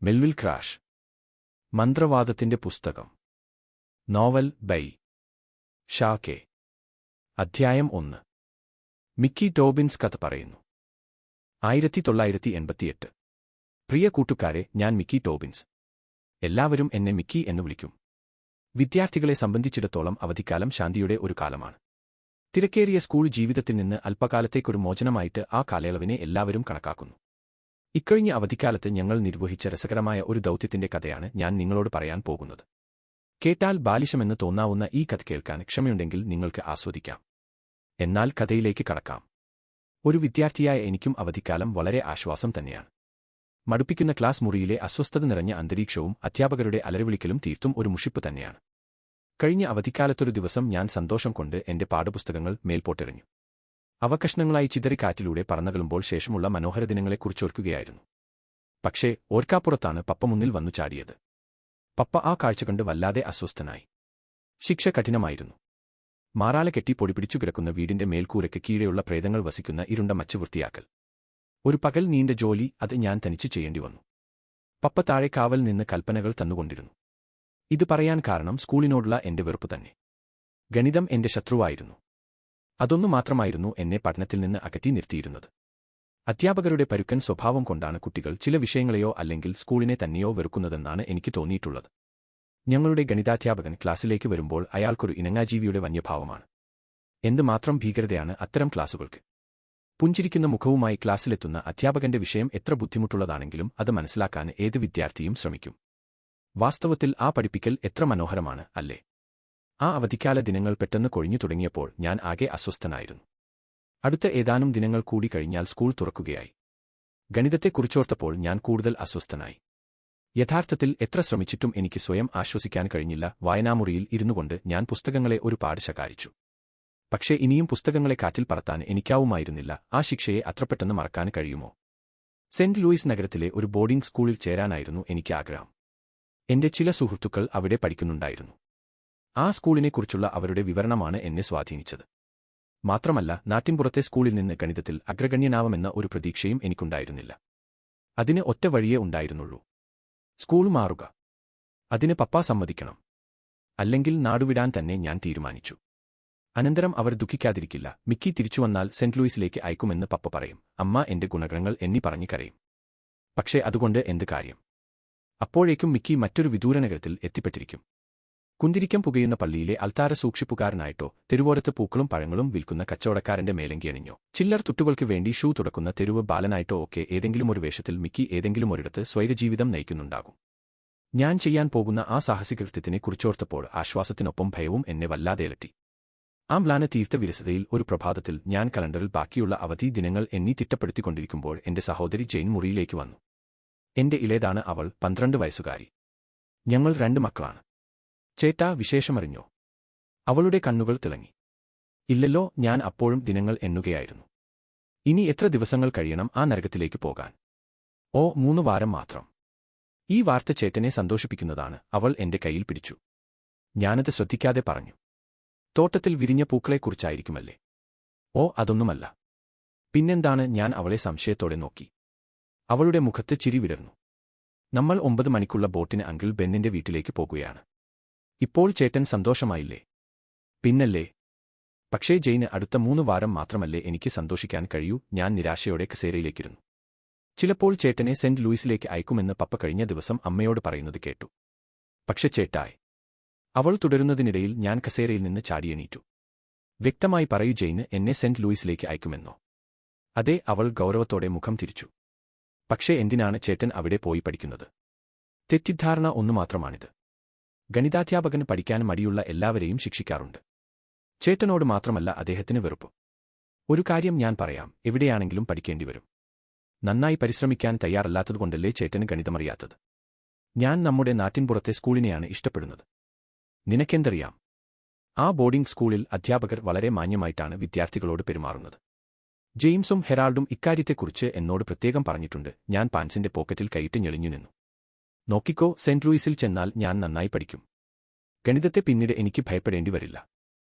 Melville crash. മന്ത്രവാദത്തിന്റെ പുസ്തകം. Novel by ഷാ കെ. അധ്യായം 1. മിക്കി ടോബിൻസ് കഥ പറയുന്നു. 1988. പ്രിയ കൂട്ടുകാരെ, ഞാൻ മിക്കി ടോബിൻസ്. എല്ലാവരും എന്നെ മിക്കി എന്ന് വിളിക്കും. വിദ്യാർത്ഥികളെ സംബന്ധിച്ചിടത്തോളം അവധിക്കാലം ശാന്തിയുടെ ഒരു കാലമാണ്. തിരക്കേറിയ സ്കൂൾ ജീവിതത്തിൽ നിന്ന് അല്പകാലത്തേക്കൊരു മോചനമായിട്ട് ആ കാലയളവിനെ എല്ലാവരും കണക്കാക്കുന്നു. ഇക്കഴിഞ്ഞ അവധിക്കാലത്ത് ഞങ്ങൾ നിർവഹിച്ച രസകരമായ ഒരു ദൗത്യത്തിന്റെ കഥയാണ് ഞാൻ നിങ്ങളോട് പറയാൻ പോകുന്നത്. കേട്ടാൽ ബാലിശമെന്ന് തോന്നാവുന്ന ഈ കഥ കേൾക്കാൻ ക്ഷമയുണ്ടെങ്കിൽ നിങ്ങൾക്ക് ആസ്വദിക്കാം. എന്നാൽ കഥയിലേക്ക് കടക്കാം. ഒരു വിദ്യാർത്ഥിയായ എനിക്കും അവധിക്കാലം വളരെ ആശ്വാസം തന്നെയാണ്. മടുപ്പിക്കുന്ന ക്ലാസ് മുറിയിലെ അസ്വസ്ഥത നിറഞ്ഞ അന്തരീക്ഷവും അധ്യാപകരുടെ അലറിവിളിക്കലും തീർത്തും ഒരു മുഷിപ്പ് തന്നെയാണ്. കഴിഞ്ഞ അവധിക്കാലത്തൊരു ദിവസം ഞാൻ സന്തോഷം കൊണ്ട് എന്റെ പാഠപുസ്തകങ്ങൾ മേൽപോട്ടെറിഞ്ഞു. അവ കഷ്ണങ്ങളായി ചിതറിക്കാറ്റിലൂടെ പറന്നകളുമ്പോൾ ശേഷമുള്ള മനോഹര ദിനങ്ങളെക്കുറിച്ചോർക്കുകയായിരുന്നു. പക്ഷേ ഓർക്കാപ്പുറത്താണ് പപ്പ മുന്നിൽ വന്നു ചാടിയത്. പപ്പ ആ കാഴ്ച കണ്ട് വല്ലാതെ അസ്വസ്ഥനായി. ശിക്ഷ കഠിനമായിരുന്നു. മാറാല കെട്ടി പൊടിപിടിച്ചു കിടക്കുന്ന വീടിന്റെ മേൽക്കൂരയ്ക്ക് കീഴെയുള്ള പ്രേതങ്ങൾ വസിക്കുന്ന ഇരുണ്ട മച്ച് വൃത്തിയാക്കൽ. ഒരു പകൽ നീണ്ട ജോലി, അത് ഞാൻ തനിച്ച് ചെയ്യേണ്ടി വന്നു. പപ്പ താഴെ കാവൽ നിന്ന് കൽപ്പനകൾ തന്നുകൊണ്ടിരുന്നു. ഇത് പറയാൻ കാരണം സ്കൂളിനോടുള്ള എന്റെ വെറുപ്പ് തന്നെ. ഗണിതം എന്റെ ശത്രുവായിരുന്നു. അതൊന്നു മാത്രമായിരുന്നു എന്നെ പഠനത്തിൽ നിന്ന് അകറ്റി നിർത്തിയിരുന്നത്. അധ്യാപകരുടെ പരുക്കൻ സ്വഭാവം കൊണ്ടാണ് കുട്ടികൾ ചില വിഷയങ്ങളെയോ അല്ലെങ്കിൽ സ്കൂളിനെ തന്നെയോ വെറുക്കുന്നതെന്നാണ് എനിക്ക് തോന്നിയിട്ടുള്ളത്. ഞങ്ങളുടെ ഗണിതാധ്യാപകൻ ക്ലാസ്സിലേക്ക് വരുമ്പോൾ അയാൾക്കൊരു ഇണങ്ങാജീവിയുടെ വന്യഭാവമാണ്. എന്തുമാത്രം ഭീകരതയാണ് അത്തരം ക്ലാസുകൾക്ക്! പുഞ്ചിരിക്കുന്ന മുഖവുമായി ക്ലാസ്സിലെത്തുന്ന അധ്യാപകന്റെ വിഷയം എത്ര ബുദ്ധിമുട്ടുള്ളതാണെങ്കിലും അത് മനസ്സിലാക്കാൻ ഏത് വിദ്യാർത്ഥിയും ശ്രമിക്കും. വാസ്തവത്തിൽ ആ പഠിപ്പിക്കൽ എത്ര മനോഹരമാണ്, അല്ലേ? ആ അവധിക്കാല ദിനങ്ങൾ പെട്ടെന്ന് കൊഴിഞ്ഞു തുടങ്ങിയപ്പോൾ ഞാൻ ആകെ അസ്വസ്ഥനായിരുന്നു. അടുത്ത ഏതാനും ദിനങ്ങൾ കൂടി കഴിഞ്ഞാൽ സ്കൂൾ തുറക്കുകയായി. ഗണിതത്തെക്കുറിച്ചോർത്തപ്പോൾ ഞാൻ കൂടുതൽ അസ്വസ്ഥനായി. യഥാർത്ഥത്തിൽ എത്ര ശ്രമിച്ചിട്ടും എനിക്ക് സ്വയം ആശ്വസിക്കാൻ കഴിഞ്ഞില്ല. വായനാമുറിയിൽ ഇരുന്നുകൊണ്ട് ഞാൻ പുസ്തകങ്ങളെ ഒരുപാട് ശകാരിച്ചു. പക്ഷേ ഇനിയും പുസ്തകങ്ങളെ കാറ്റിൽ പറത്താൻ എനിക്കാവുമായിരുന്നില്ല. ആ ശിക്ഷയെ അത്ര പെട്ടെന്ന് മറക്കാൻ കഴിയുമോ? സെന്റ് ലൂയിസ് നഗരത്തിലെ ഒരു ബോർഡിംഗ് സ്കൂളിൽ ചേരാനായിരുന്നു എനിക്ക് ആഗ്രഹം. എന്റെ ചില സുഹൃത്തുക്കൾ അവിടെ പഠിക്കുന്നുണ്ടായിരുന്നു. ആ സ്കൂളിനെക്കുറിച്ചുള്ള അവരുടെ വിവരണമാണ് എന്നെ സ്വാധീനിച്ചത്. മാത്രമല്ല, നാട്ടിൻപുറത്തെ സ്കൂളിൽ നിന്ന് ഗണിതത്തിൽ അഗ്രഗണ്യനാവുമെന്ന ഒരു പ്രതീക്ഷയും എനിക്കുണ്ടായിരുന്നില്ല. അതിന് ഒറ്റ വഴിയേ ഉണ്ടായിരുന്നുള്ളൂ: സ്കൂൾ മാറുക. അതിന് പപ്പ സമ്മതിക്കണം. അല്ലെങ്കിൽ നാടുവിടാൻ തന്നെ ഞാൻ തീരുമാനിച്ചു. അനന്തരം അവർ ദുഃഖിക്കാതിരിക്കില്ല. മിക്കി തിരിച്ചുവന്നാൽ സെന്റ് ലൂയിസിലേക്ക് അയക്കുമെന്ന് പപ്പ പറയും. അമ്മ എന്റെ ഗുണഗണങ്ങൾ എണ്ണി പറഞ്ഞു കരയും. പക്ഷേ അതുകൊണ്ട് എന്ത് കാര്യം? അപ്പോഴേക്കും മിക്കി മറ്റൊരു വിദൂര നഗരത്തിൽ എത്തിപ്പെട്ടിരിക്കും. കുന്തിരിക്കം പുകയുന്ന പള്ളിയിലെ അൾത്താര സൂക്ഷിപ്പുകാരനായിട്ടോ, തെരുവോരത്ത് പൂക്കളും പഴങ്ങളും വിൽക്കുന്ന കച്ചവടക്കാരന്റെ മേലങ്കിയണിഞ്ഞോ, ചില്ലർ തുട്ടുകൾക്ക് വേണ്ടി ഷൂ തുടക്കുന്ന തെരുവ് ബാലനായിട്ടോ ഒക്കെ ഏതെങ്കിലും ഒരു വേഷത്തിൽ മിക്കി ഏതെങ്കിലും ഒരിടത്ത് സ്വൈരജീവിതം നയിക്കുന്നുണ്ടാകും. ഞാൻ ചെയ്യാൻ പോകുന്ന ആ സാഹസികൃത്യത്തിനെ കുറിച്ചോർത്തപ്പോൾ ആശ്വാസത്തിനൊപ്പം ഭയവും എന്നെ വല്ലാതെ അലട്ടി. ആ മ്ലാന തീർത്ഥ വിരസതയിൽ ഒരു പ്രഭാതത്തിൽ ഞാൻ കലണ്ടറിൽ ബാക്കിയുള്ള അവധി ദിനങ്ങൾ എണ്ണി തിട്ടപ്പെടുത്തിക്കൊണ്ടിരിക്കുമ്പോൾ എന്റെ സഹോദരി ജെയിൻ മുറിയിലേക്ക് വന്നു. എന്റെ ഇളയതാണ് അവൾ, 12 വയസ്സുകാരി. ഞങ്ങൾ 2 മക്കളാണ്. ചേട്ടാ, വിശേഷമറിഞ്ഞോ? അവളുടെ കണ്ണുകൾ തിളങ്ങി. ഇല്ലല്ലോ, ഞാൻ അപ്പോഴും ദിനങ്ങൾ എണ്ണുകയായിരുന്നു. ഇനി എത്ര ദിവസങ്ങൾ കഴിയണം ആ നരകത്തിലേക്ക് പോകാൻ? ഓ, 3 വാരം മാത്രം. ഈ വാർത്ത ചേട്ടനെ സന്തോഷിപ്പിക്കുന്നതാണ്. അവൾ എന്റെ കയ്യിൽ പിടിച്ചു. ഞാനത് ശ്രദ്ധിക്കാതെ പറഞ്ഞു. തോട്ടത്തിൽ വിരിഞ്ഞ പൂക്കളെക്കുറിച്ചായിരിക്കുമല്ലേ? ഓ, അതൊന്നുമല്ല. പിന്നെന്താണ്? ഞാൻ അവളെ സംശയത്തോടെ നോക്കി. അവളുടെ മുഖത്ത് ചിരി വിടർന്നു. നമ്മൾ 9 മണിക്കുള്ള ബോട്ടിന് അങ്കിൾ ബെന്നിന്റെ വീട്ടിലേക്ക് പോകുകയാണ്. ഇപ്പോൾ ചേട്ടൻ സന്തോഷമായില്ലേ? പിന്നല്ലേ. പക്ഷേ ജെയിന്, അടുത്ത 3 വാരം മാത്രമല്ലേ എനിക്ക് സന്തോഷിക്കാൻ കഴിയൂ? ഞാൻ നിരാശയോടെ കസേരയിലേക്കിരുന്നു. ചിലപ്പോൾ ചേട്ടനെ സെന്റ് ലൂയിസിലേക്ക് അയക്കുമെന്ന് പപ്പ കഴിഞ്ഞ ദിവസം അമ്മയോട് പറയുന്നത് കേട്ടു. പക്ഷെ ചേട്ടായി. അവൾ തുടരുന്നതിനിടയിൽ ഞാൻ കസേരയിൽ നിന്ന് ചാടിയെണീറ്റു. വ്യക്തമായി പറയൂ ജെയിന്, എന്നെ സെന്റ് ലൂയിസിലേക്ക് അയക്കുമെന്നോ? അതെ, അവൾ ഗൗരവത്തോടെ മുഖം തിരിച്ചു. പക്ഷേ എന്തിനാണ് ചേട്ടൻ അവിടെ പോയി പഠിക്കുന്നത്? തെറ്റിദ്ധാരണ ഒന്നുമാത്രമാണിത്. ഗണിതാധ്യാപകന് പഠിക്കാൻ മടിയുള്ള എല്ലാവരെയും ശിക്ഷിക്കാറുണ്ട്. ചേട്ടനോട് മാത്രമല്ല അദ്ദേഹത്തിന് വെറുപ്പ്. ഒരു കാര്യം ഞാൻ പറയാം, എവിടെയാണെങ്കിലും പഠിക്കേണ്ടിവരും. നന്നായി പരിശ്രമിക്കാൻ തയ്യാറല്ലാത്തതുകൊണ്ടല്ലേ ചേട്ടന് ഗണിതമറിയാത്തത്? ഞാൻ നമ്മുടെ നാട്ടിൻപുറത്തെ സ്കൂളിനെയാണ് ഇഷ്ടപ്പെടുന്നത്. നിനക്കെന്തറിയാം? ആ ബോർഡിംഗ് സ്കൂളിൽ അധ്യാപകർ വളരെ മാന്യമായിട്ടാണ് വിദ്യാർത്ഥികളോട് പെരുമാറുന്നത്. ജെയിംസും ഹെറാൾഡും ഇക്കാര്യത്തെക്കുറിച്ച് എന്നോട് പ്രത്യേകം പറഞ്ഞിട്ടുണ്ട്. ഞാൻ പാൻസിന്റെ പോക്കറ്റിൽ കൈയിട്ട് ഞെളിഞ്ഞു നിന്നു. നോക്കിക്കോ, സെന്റ് ലൂയിസിൽ ചെന്നാൽ ഞാൻ നന്നായി പഠിക്കും. ഗണിതത്തെ പിന്നീട് എനിക്ക് ഭയപ്പെടേണ്ടി വരില്ല.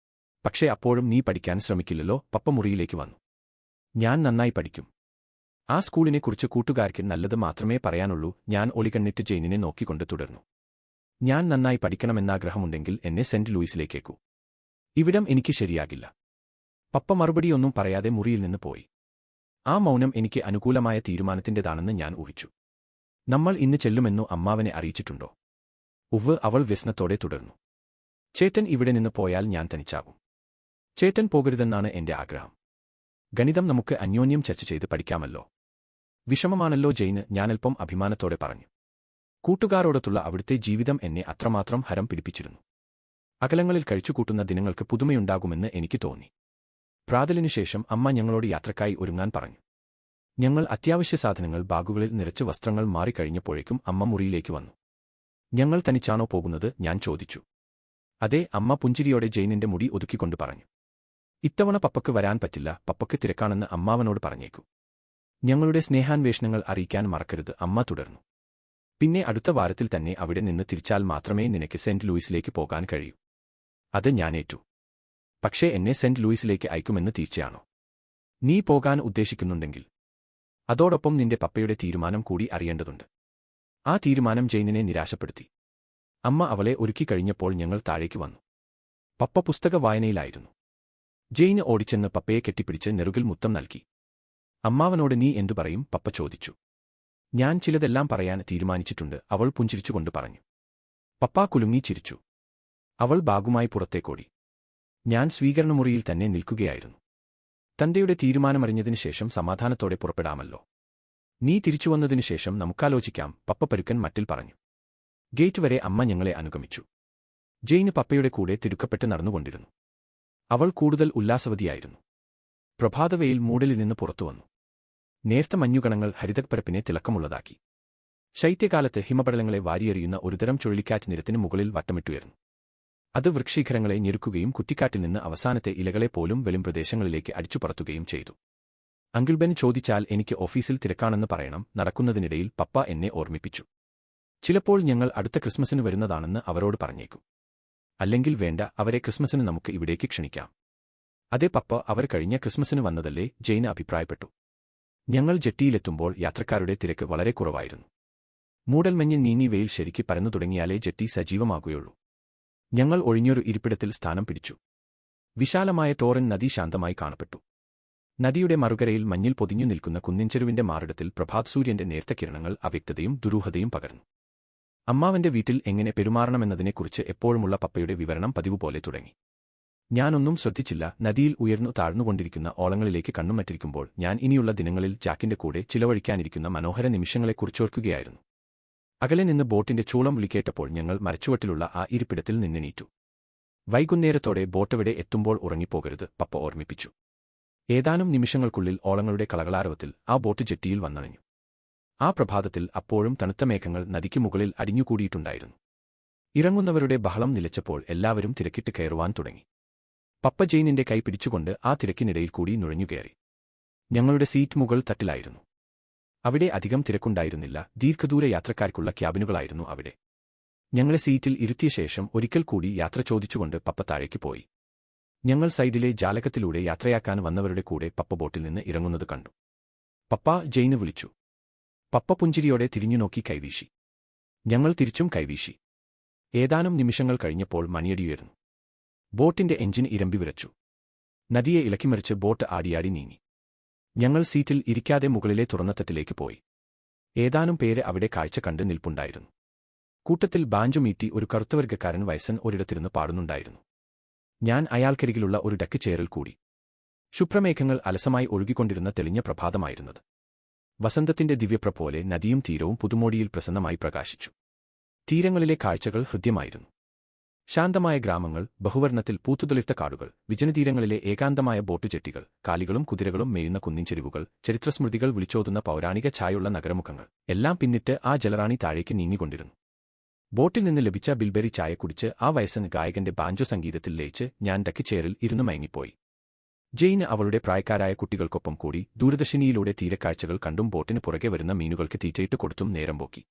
പക്ഷേ അപ്പോഴും നീ പഠിക്കാൻ ശ്രമിക്കില്ലല്ലോ? പപ്പ മുറിയിലേക്ക് വന്നു. ഞാൻ നന്നായി പഠിക്കും. ആ സ്കൂളിനെക്കുറിച്ച് കൂട്ടുകാർക്ക് നല്ലത് മാത്രമേ പറയാനുള്ളൂ. ഞാൻ ഒളികണ്ണിട്ട് ജെയിനിനെ നോക്കിക്കൊണ്ട് തുടർന്നു. ഞാൻ നന്നായി പഠിക്കണമെന്നാഗ്രഹമുണ്ടെങ്കിൽ എന്നെ സെന്റ് ലൂയിസിലേക്കേക്കൂ. ഇവിടം എനിക്ക് ശരിയാകില്ല. പപ്പ മറുപടിയൊന്നും പറയാതെ മുറിയിൽ നിന്ന് പോയി. ആ മൗനം എനിക്ക് അനുകൂലമായ തീരുമാനത്തിന്റേതാണെന്ന് ഞാൻ ഊഹിച്ചു. നമ്മൾ ഇന്ന് ചെല്ലുമെന്നു അമ്മാവനെ അറിയിച്ചിട്ടുണ്ടോ? ഉവ്വ്, അവൾ വ്യസനത്തോടെ തുടർന്നു. ചേട്ടൻ ഇവിടെ നിന്ന് പോയാൽ ഞാൻ തനിച്ചാകും. ചേട്ടൻ പോകരുതെന്നാണ് എന്റെ ആഗ്രഹം. ഗണിതം നമുക്ക് അന്യോന്യം ചർച്ച ചെയ്ത് പഠിക്കാമല്ലോ. വിഷമമാണല്ലോ ജെയിന്, ഞാനൽപ്പം അഭിമാനത്തോടെ പറഞ്ഞു. കൂട്ടുകാരോടൊത്തുള്ള അവിടുത്തെ ജീവിതം എന്നെ അത്രമാത്രം ഹരം പിടിപ്പിച്ചിരുന്നു. അകലങ്ങളിൽ കഴിച്ചുകൂട്ടുന്ന ദിനങ്ങൾക്ക് പുതുമയുണ്ടാകുമെന്ന് എനിക്ക് തോന്നി. പ്രാതലിനുശേഷം അമ്മ ഞങ്ങളോട് യാത്രക്കായി ഒരുങ്ങാൻ പറഞ്ഞു. ഞങ്ങൾ അത്യാവശ്യ സാധനങ്ങൾ ബാഗുകളിൽ നിറച്ച് വസ്ത്രങ്ങൾ മാറിക്കഴിഞ്ഞപ്പോഴേക്കും അമ്മ മുറിയിലേക്ക് വന്നു. ഞങ്ങൾ തനിച്ചാണോ പോകുന്നത്? ഞാൻ ചോദിച്ചു. അതെ, അമ്മ പുഞ്ചിരിയോടെ ജെയിനിന്റെ മുടി ഒതുക്കിക്കൊണ്ട് പറഞ്ഞു. ഇത്തവണ പപ്പയ്ക്ക് വരാൻ പറ്റില്ല, പപ്പയ്ക്ക് തിരക്കാണെന്ന് അമ്മാവനോട് പറഞ്ഞേക്കൂ. ഞങ്ങളുടെ സ്നേഹാന്വേഷണങ്ങൾ അറിയിക്കാൻ മറക്കരുത്, അമ്മ തുടർന്നു. പിന്നെ അടുത്ത വാരത്തിൽ തന്നെ അവിടെ നിന്ന് തിരിച്ചാൽ മാത്രമേ നിനക്ക് സെന്റ് ലൂയിസിലേക്ക് പോകാൻ കഴിയൂ. അത് ഞാനേറ്റു. പക്ഷേ എന്നെ സെന്റ് ലൂയിസിലേക്ക് അയക്കുമെന്ന് തീർച്ചയാണോ? നീ പോകാൻ ഉദ്ദേശിക്കുന്നുണ്ടെങ്കിൽ അതോടൊപ്പം നിന്റെ പപ്പയുടെ തീരുമാനം കൂടി അറിയേണ്ടതുണ്ട്. ആ തീരുമാനം ജെയിനിനെ നിരാശപ്പെടുത്തി. അമ്മ അവളെ ഒരുക്കിക്കഴിഞ്ഞപ്പോൾ ഞങ്ങൾ താഴേക്ക് വന്നു. പപ്പ പുസ്തക വായനയിലായിരുന്നു. ജെയിന് ഓടിച്ചെന്ന് പപ്പയെ കെട്ടിപ്പിടിച്ച് നെറുകിൽ മുത്തം നൽകി. അമ്മാവനോട് നീ എന്തു പറയും? പപ്പ ചോദിച്ചു. ഞാൻ ചിലതെല്ലാം പറയാൻ തീരുമാനിച്ചിട്ടുണ്ട്, അവൾ പുഞ്ചിരിച്ചുകൊണ്ട് പറഞ്ഞു. പപ്പ കുലുങ്ങി ചിരിച്ചു. അവൾ ബാഗുമായി പുറത്തേക്കോടി. ഞാൻ സ്വീകരണമുറിയിൽ തന്നെ നിൽക്കുകയായിരുന്നു. തന്റെയുടെ തീരുമാനമറിഞ്ഞതിനുശേഷം സമാധാനത്തോടെ പുറപ്പെടാമല്ലോ. നീ തിരിച്ചുവന്നതിനുശേഷം നമുക്കാലോചിക്കാം, പപ്പ പരുക്കൻ മട്ടിൽ പറഞ്ഞു. ഗേറ്റ് വരെ അമ്മ ഞങ്ങളെ അനുഗമിച്ചു. ജെയിന് പപ്പയുടെ കൂടെ തിടുക്കപ്പെട്ട് നടന്നുകൊണ്ടിരുന്നു. അവൾ കൂടുതൽ ഉല്ലാസവതിയായിരുന്നു. പ്രഭാതവെയിൽ മൂടലിൽ നിന്ന് പുറത്തുവന്നു. നേർത്ത മഞ്ഞുകണങ്ങൾ ഹരിതപ്പരപ്പിനെ തിളക്കമുള്ളതാക്കി. ശൈത്യകാലത്ത് ഹിമപടലങ്ങളെ വാരിയെറിയുന്ന ഒരുതരം ചുഴലിക്കാറ്റ് നിരത്തിന് മുകളിൽ വട്ടമിട്ടുയർന്നു. അത് വൃക്ഷശിഖരങ്ങളെ ഞെരുക്കുകയും കുറ്റിക്കാറ്റിൽ നിന്ന് അവസാനത്തെ ഇലകളെപ്പോലും വെളിംപ്രദേശങ്ങളിലേക്ക് അടിച്ചുപറത്തുകയും ചെയ്തു. അങ്കിൾ ബെൻ ചോദിച്ചാൽ എനിക്ക് ഓഫീസിൽ തിരക്കാണെന്ന് പറയണം. നടക്കുന്നതിനിടയിൽ പപ്പ എന്നെ ഓർമ്മിപ്പിച്ചു. ചിലപ്പോൾ ഞങ്ങൾ അടുത്ത ക്രിസ്മസിന് വരുന്നതാണെന്ന് അവരോട് പറഞ്ഞേക്കും. അല്ലെങ്കിൽ വേണ്ട, അവരെ ക്രിസ്മസിന് നമുക്ക് ഇവിടേക്ക് ക്ഷണിക്കാം. അതേ പപ്പ, അവർ കഴിഞ്ഞ ക്രിസ്മസിന് വന്നതല്ലേ? ജെയിന് അഭിപ്രായപ്പെട്ടു. ഞങ്ങൾ ജെട്ടിയിലെത്തുമ്പോൾ യാത്രക്കാരുടെ തിരക്ക് വളരെ കുറവായിരുന്നു. മൂടൽമഞ്ഞ് നീങ്ങി വെയിൽ ശരിക്ക് പരന്നു തുടങ്ങിയാലേ ജെട്ടി സജീവമാകുകയുള്ളൂ. ഞങ്ങൾ ഒഴിഞ്ഞൊരു ഇരിപ്പിടത്തിൽ സ്ഥാനം പിടിച്ചു. വിശാലമായ ടോറൻ നദി ശാന്തമായി കാണപ്പെട്ടു. നദിയുടെ മറുകരയിൽ മഞ്ഞിൽ പൊതിഞ്ഞു നിൽക്കുന്ന കുന്നിൻചെരുവിന്റെ മാറിടത്തിൽ പ്രഭാതസൂര്യന്റെ നേർത്ത കിരണങ്ങൾ അവ്യക്തതയും ദുരൂഹതയും പകർന്നു. അമ്മാവന്റെ വീട്ടിൽ എങ്ങനെ പെരുമാറണമെന്നതിനെക്കുറിച്ച് എപ്പോഴുമുള്ള പപ്പയുടെ വിവരണം പതിവുപോലെ തുടങ്ങി. ഞാനൊന്നും ശ്രദ്ധിച്ചില്ല. നദിയിൽ ഉയർന്നു താഴ്ന്നുകൊണ്ടിരിക്കുന്ന ഓളങ്ങളിലേക്ക് കണ്ണുമറ്റിരിക്കുമ്പോൾ ഞാൻ ഇനിയുള്ള ദിനങ്ങളിൽ ജാക്കിന്റെ കൂടെ ചിലവഴിക്കാനിരിക്കുന്ന മനോഹര നിമിഷങ്ങളെക്കുറിച്ചോർക്കുകയായിരുന്നു. അകലെ നിന്ന് ബോട്ടിന്റെ ചൂളം വിളിക്കേട്ടപ്പോൾ ഞങ്ങൾ മരച്ചുവട്ടിലുള്ള ആ ഇരിപ്പിടത്തിൽ നിന്നെണീറ്റു. വൈകുന്നേരത്തോടെ ബോട്ടവിടെ എത്തുമ്പോൾ ഉറങ്ങിപ്പോകരുത്, പപ്പ ഓർമ്മിപ്പിച്ചു. ഏതാനും നിമിഷങ്ങൾക്കുള്ളിൽ ഓളങ്ങളുടെ കളകളാരവത്തിൽ ആ ബോട്ട് ജെട്ടിയിൽ വന്നണഞ്ഞു. ആ പ്രഭാതത്തിൽ അപ്പോഴും തണുത്ത മേഘങ്ങൾ നദിക്ക് മുകളിൽ അടിഞ്ഞുകൂടിയിട്ടുണ്ടായിരുന്നു. ഇറങ്ങുന്നവരുടെ ബഹളം നിലച്ചപ്പോൾ എല്ലാവരും തിരക്കിട്ട് കയറുവാൻ തുടങ്ങി. പപ്പ ജെയിനിന്റെ കൈ പിടിച്ചുകൊണ്ട് ആ തിരക്കിനിടയിൽ കൂടി നുഴഞ്ഞുകയറി. ഞങ്ങളുടെ സീറ്റ് മുകൾ തട്ടിലായിരുന്നു. അവിടെ അധികം തിരക്കുണ്ടായിരുന്നില്ല. ദീർഘദൂര യാത്രക്കാർക്കുള്ള ക്യാബിനുകളായിരുന്നു അവിടെ. ഞങ്ങളെ സീറ്റിൽ ഇരുത്തിയ ശേഷം ഒരിക്കൽ കൂടി യാത്ര ചോദിച്ചുകൊണ്ട് പപ്പ താഴേക്ക് പോയി. ഞങ്ങൾ സൈഡിലെ ജാലകത്തിലൂടെ യാത്രയാക്കാൻ വന്നവരുടെ കൂടെ പപ്പ ബോട്ടിൽ നിന്ന് ഇറങ്ങുന്നത് കണ്ടു. പപ്പ, ജെയിന് വിളിച്ചു. പപ്പ പുഞ്ചിരിയോടെ തിരിഞ്ഞുനോക്കി കൈവീശി. ഞങ്ങൾ തിരിച്ചും കൈവീശി. ഏതാനും നിമിഷങ്ങൾ കഴിഞ്ഞപ്പോൾ മണിയടിയുയർന്നു. ബോട്ടിന്റെ എഞ്ചിൻ ഇരമ്പി വിറച്ചു. നദിയെ ഇളക്കിമറിച്ച് ബോട്ട് ആടിയാടി നീങ്ങി. ഞങ്ങൾ സീറ്റിൽ ഇരിക്കാതെ മുകളിലെ തുറന്നത്തട്ടിലേക്ക് പോയി. ഏതാനും പേര് അവിടെ കാഴ്ച കണ്ട് നിൽപ്പുണ്ടായിരുന്നു. കൂട്ടത്തിൽ ബാഞ്ചു മീട്ടി ഒരു കറുത്തവർഗക്കാരൻ വയസ്സൻ ഒരിടത്തിരുന്ന് പാടുന്നുണ്ടായിരുന്നു. ഞാൻ അയാൾക്കരികിലുള്ള ഒരു ഡക്ക് ചെയറിൽ കൂടി. ശുഭ്രമേഘങ്ങൾ അലസമായി ഒഴുകിക്കൊണ്ടിരുന്ന തെളിഞ്ഞ പ്രഭാതമായിരുന്നത്. വസന്തത്തിന്റെ ദിവ്യപ്ര പോലെ നദിയും തീരവും പുതുമോടിയിൽ പ്രസന്നമായി പ്രകാശിച്ചു. തീരങ്ങളിലെ കാഴ്ചകൾ ഹൃദ്യമായിരുന്നു. ശാന്തമായ ഗ്രാമങ്ങൾ, ബഹുവർണ്ണത്തിൽ പൂത്തുതുളിർത്ത കാടുകൾ, വിജനതീരങ്ങളിലെ ഏകാന്തമായ ബോട്ടുചെട്ടികൾ, കാലികളും കുതിരകളും മേയുന്ന കുന്നിൻചെരിവുകൾ, ചരിത്രസ്മൃതികൾ വിളിച്ചോതുന്ന പൗരാണിക ഛായുള്ള നഗരമുഖങ്ങൾ എല്ലാം പിന്നിട്ട് ആ ജലറാണി താഴേക്ക് നീങ്ങിക്കൊണ്ടിരുന്നു. ബോട്ടിൽ നിന്ന് ലഭിച്ച ബിൽബെറി ചായ കുടിച്ച് ആ വയസ്സൻ ഗായകന്റെ ബാഞ്ചോ സംഗീതത്തിൽ ലയിച്ച് ഞാൻ ഡക്ക് ചെയറിൽ ഇരുന്നു മയങ്ങിപ്പോയി. ജെയിന് അവളുടെ പ്രായക്കാരായ കുട്ടികൾക്കൊപ്പം കൂടി ദൂരദർശിനിയിലൂടെ തീരക്കാഴ്ചകൾ കണ്ടും ബോട്ടിന് പുറകെ വരുന്ന മീനുകൾക്ക് തീറ്റയിട്ട് കൊടുത്തും നേരം പോക്കി.